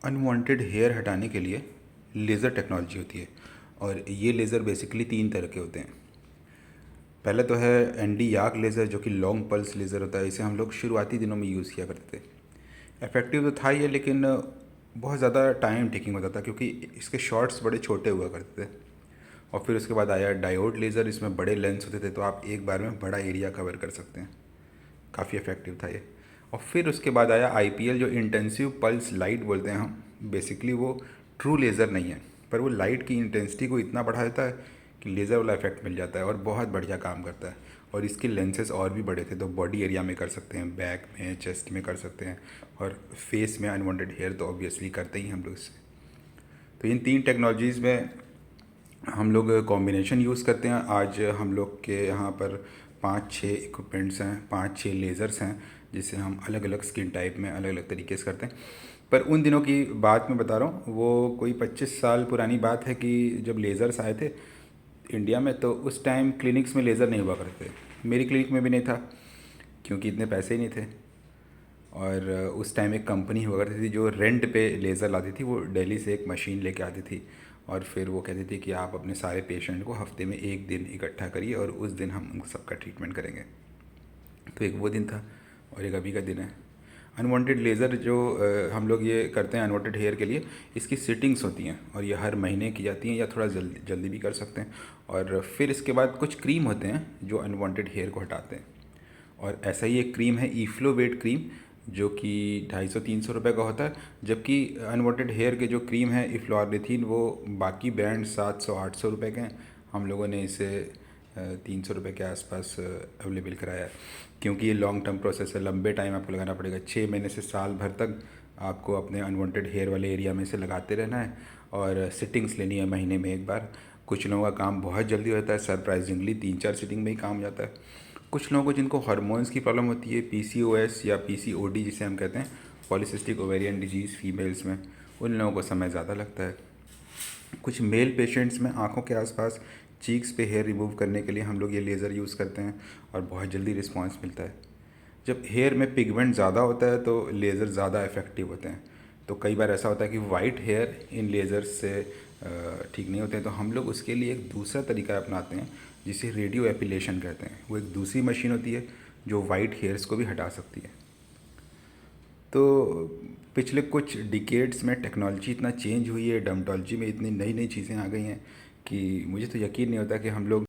Unwanted hair हटाने के लिए लेज़र टेक्नोलॉजी होती है। और ये लेज़र बेसिकली 3 तरह के होते हैं। पहले तो है एनडी याक लेज़र, जो कि लॉन्ग पल्स लेज़र होता है। इसे हम लोग शुरुआती दिनों में यूज़ किया करते थे। इफ़ेक्टिव तो था ये, लेकिन बहुत ज़्यादा टाइम टेकिंग होता था क्योंकि इसके शॉट्स बड़े छोटे हुआ करते थे। और फिर उसके बाद आया डायोड लेज़र। इसमें बड़े लेंस होते थे, तो आप एक बार में बड़ा एरिया कवर कर सकते हैं। काफ़ी इफ़ेक्टिव था ये। और फिर उसके बाद आया आईपीएल, जो इंटेंसिव पल्स लाइट बोलते हैं हम। बेसिकली वो ट्रू लेज़र नहीं है, पर वो लाइट की इंटेंसिटी को इतना बढ़ा देता है कि लेज़र वाला इफेक्ट मिल जाता है और बहुत बढ़िया काम करता है। और इसके लेंसेज और भी बड़े थे, तो बॉडी एरिया में कर सकते हैं, बैक में, चेस्ट में कर सकते हैं, और फेस में अनवांटेड हेयर तो ऑब्वियसली करते ही हम लोग इससे। तो इन 3 टेक्नोलॉजीज़ में हम लोग कॉम्बिनेशन यूज़ करते हैं। आज हम लोग के यहाँ पर 5-6 इक्विपमेंट्स हैं, 5-6 लेज़र्स हैं, जिसे हम अलग अलग स्किन टाइप में अलग अलग तरीके से करते हैं। पर उन दिनों की बात मैं बता रहा हूँ, वो कोई 25 साल पुरानी बात है कि जब लेज़र्स आए थे इंडिया में, तो उस टाइम क्लिनिक्स में लेज़र नहीं हुआ करते थे। मेरी क्लिनिक में भी नहीं था, क्योंकि इतने पैसे ही नहीं थे। और उस टाइम एक कंपनी हुआ करती थी जो रेंट पे लेज़र लाती थी। वो दिल्ली से एक मशीन लेके आती थी, और फिर वो कहती थी कि आप अपने सारे पेशेंट को हफ्ते में एक दिन इकट्ठा करिए और उस दिन हम उन सबका ट्रीटमेंट करेंगे। तो एक वो दिन था और एक अभी का दिन है। अनवांटेड लेज़र जो हम लोग ये करते हैं अनवांटेड हेयर के लिए, इसकी सिटिंग्स होती हैं और ये हर महीने की जाती हैं, या थोड़ा जल्दी जल्दी भी कर सकते हैं। और फिर इसके बाद कुछ क्रीम होते हैं जो अनवांटेड हेयर को हटाते हैं। और ऐसा ही एक क्रीम है ईफ्लोवेट क्रीम, जो कि 250-300 रुपये का होता है। जबकि अनवांटेड हेयर के जो क्रीम है इफ्लोरेथिन, वो बाकी ब्रांड 700-800 रुपये के हैं। हम लोगों ने इसे 300 रुपये के आसपास अवेलेबल कराया है, क्योंकि ये लॉन्ग टर्म प्रोसेस है। लंबे टाइम आपको लगाना पड़ेगा, 6 महीने से साल भर तक आपको अपने अनवांटेड हेयर वाले एरिया में से लगाते रहना है। और सिटिंग्स लेनी है महीने में एक बार। कुछ लोगों का काम बहुत जल्दी होता है, सरप्राइजिंगली 3-4 सिटिंग में ही काम हो जाता है। कुछ लोगों को जिनको हार्मोन्स की प्रॉब्लम होती है, पीसीओएस या पीसीओडी जिसे हम कहते हैं, पॉलीसिस्टिक ओवेरियन डिजीज़ फीमेल्स में, उन लोगों को समय ज़्यादा लगता है। कुछ मेल पेशेंट्स में आँखों के आसपास चीक्स पे हेयर रिमूव करने के लिए हम लोग ये लेज़र यूज़ करते हैं और बहुत जल्दी रिस्पांस मिलता है। जब हेयर में पिगमेंट ज़्यादा होता है तो लेज़र ज़्यादा इफ़ेक्टिव होते हैं। तो कई बार ऐसा होता है कि वाइट हेयर इन लेज़र्स से ठीक नहीं होते हैं, तो हम लोग उसके लिए एक दूसरा तरीका अपनाते हैं जिसे रेडियो एपिलेशन कहते हैं। वो एक दूसरी मशीन होती है जो वाइट हेयर्स को भी हटा सकती है। तो पिछले कुछ डिकेड्स में टेक्नोलॉजी इतना चेंज हुई है, डर्मेटोलॉजी में इतनी नई नई चीज़ें आ गई हैं कि मुझे तो यकीन नहीं होता कि हम लोग